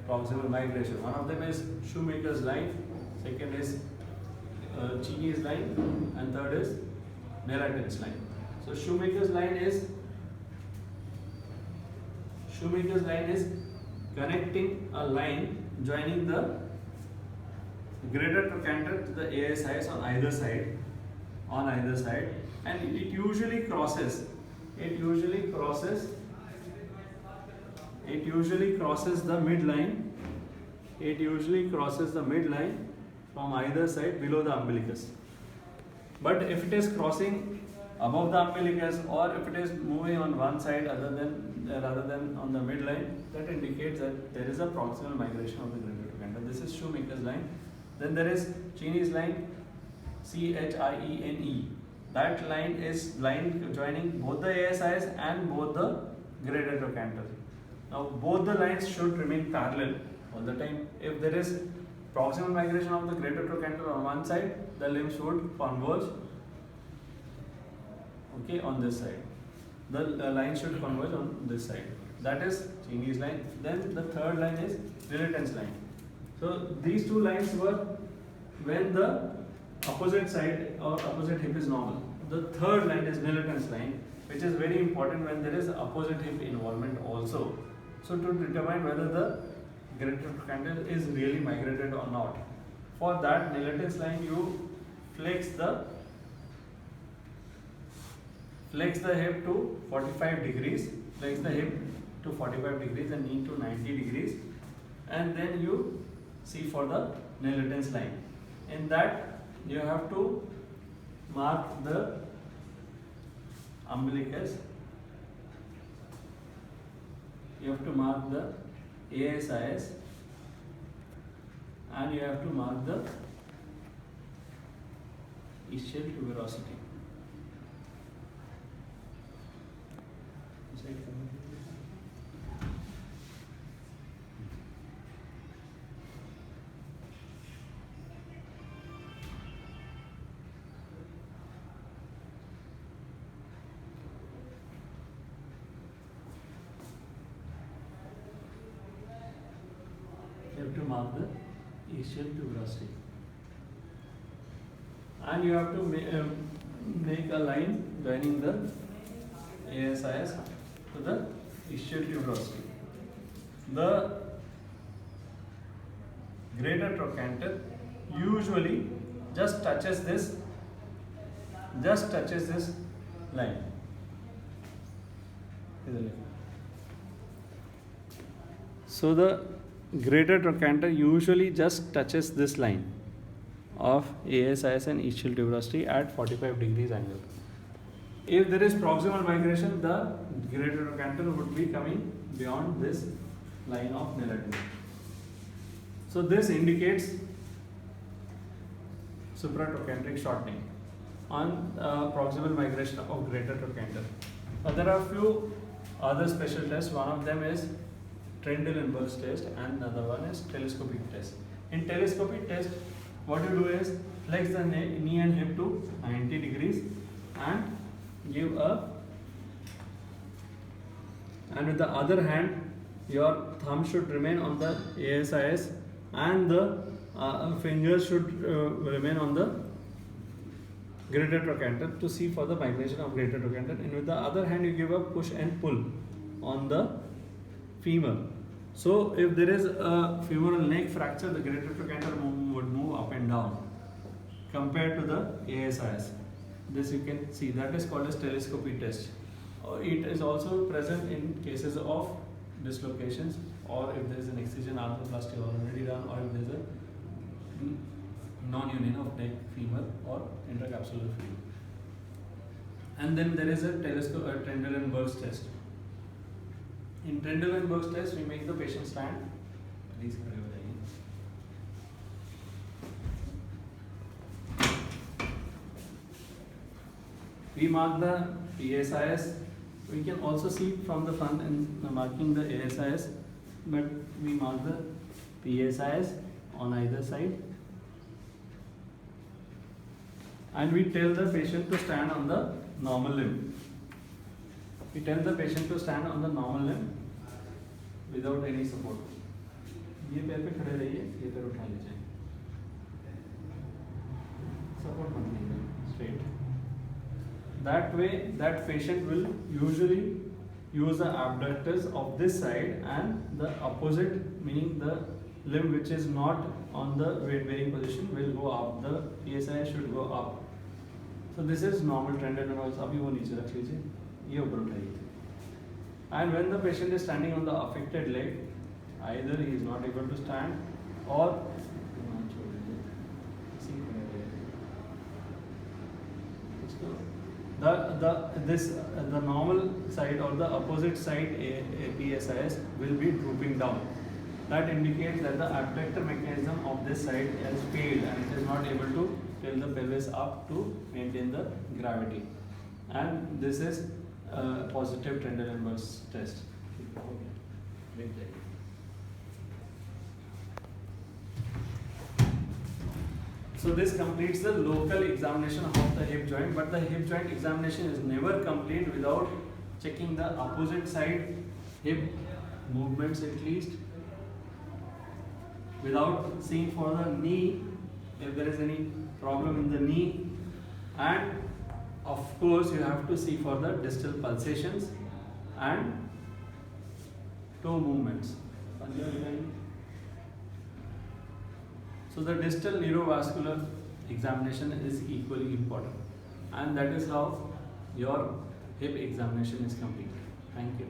proximal migration. One of them is Shoemaker's line, second is Cheney's line, and third is Nelaton's line. So Shoemaker's line is connecting a line joining the greater trochanter to the ASIS on either side, and it usually crosses the midline from either side below the umbilicus. But if it is crossing above the umbilicus, or if it is moving on one side rather than on the midline, that indicates that there is a proximal migration of the greater trochanter. This is Shoemaker's line. Then there is Cheney's line, Chiene. That line is line joining both the ASIS and both the greater trochanter. Now both the lines should remain parallel all the time. If there is proximal migration of the greater trochanter on one side, the limbs would converge, okay, on this side. The line should converge on this side. That is Cheney's line. Then the third line is Nelaton's line. So these two lines were when the opposite side or opposite hip is normal. The third line is Nelaton's line, which is very important when there is opposite hip involvement also. So to determine whether the greater trochanter is really migrated or not, for that Nelaton's line you flex the hip to 45 degrees, and knee to 90 degrees, and then you see for the Nelaton's line. In that you have to mark the umbilicus, you have to mark the ASIS, and you have to mark the ischial tuberosity. You have to mark the ischial tuberosity, and you have to make a line joining the ASIS to the ischial tuberosity. The greater trochanter usually just touches this line. So the greater trochanter usually just touches this line of ASIS and ischial tuberosity at 45 degrees angle. If there is proximal migration, the greater trochanter would be coming beyond this line of Nelaton. So this indicates supratrochanteric shortening on proximal migration of greater trochanter. Now there are a few other special tests. One of them is Trendelenburg's test, and another one is telescopic test. In telescopic test, what you do is flex the knee and hip to 90 degrees and give and with the other hand your thumb should remain on the ASIS and the fingers should remain on the greater trochanter to see for the migration of greater trochanter, and with the other hand you give a push and pull on the femur. So if there is a femoral neck fracture, the greater trochanter would move up and down compared to the ASIS. This you can see, that is called as telescopy test. It is also present in cases of dislocations, or if there is an excision arthroplasty already done, or if there is a non-union of neck, femur or intercapsular femur. And then there is a Trendelenburg's test. In Trendelenburg's test, we make the patient stand. Please खड़े हो जाइए. We mark the ASIS. We can also see from the front and marking the ASIS, but we mark the PSIS on either side, and we tell the patient to stand on the normal limb. We tell the patient to stand on the normal limb without any support. ये पैर पे खड़े रहिए, ये पैर उठा लीजिए, support मत लीजिए, straight. That way, that patient will usually use the abductors of this side and the opposite, meaning the limb which is not on the weight bearing position will go up. The PSI should go up. So this is normal trend and also. अभी वो नीचे रख लीजिए, ये ऊपर उठाइए. And when the patient is standing on the affected leg, either he is not able to stand or the normal side or the opposite side PSIS will be drooping down. That indicates that the abductor mechanism of this side has failed and it is not able to tilt the pelvis up to maintain the gravity. And this is a positive Trendelenburg's test. So this completes the local examination of the hip joint, but the hip joint examination is never complete without checking the opposite side hip movements at least, without seeing for the knee if there is any problem in the knee, and of course you have to see for the distal pulsations and toe movements. So the distal neurovascular examination is equally important, and that is how your hip examination is complete. Thank you.